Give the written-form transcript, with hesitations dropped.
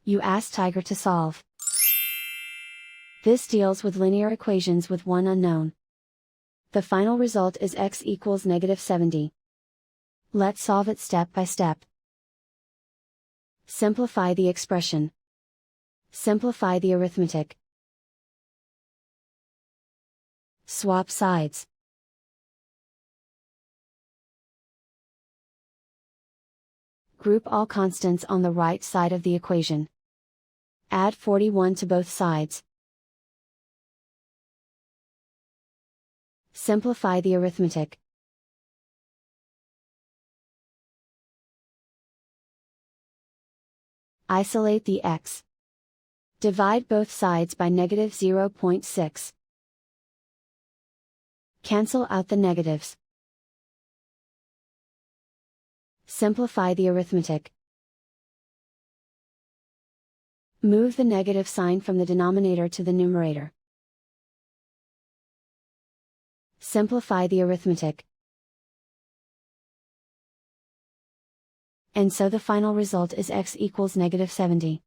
You ask Tiger to solve. This deals with linear equations with one unknown. The final result is x equals -70. Let's solve it step by step. Simplify the expression. Simplify the arithmetic. Swap sides. Group all constants on the right side of the equation. Add 41 to both sides. Simplify the arithmetic. Isolate the x. Divide both sides by -0.6. Cancel out the negatives. Simplify the arithmetic. Move the negative sign from the denominator to the numerator. Simplify the arithmetic. And so the final result is x equals -70.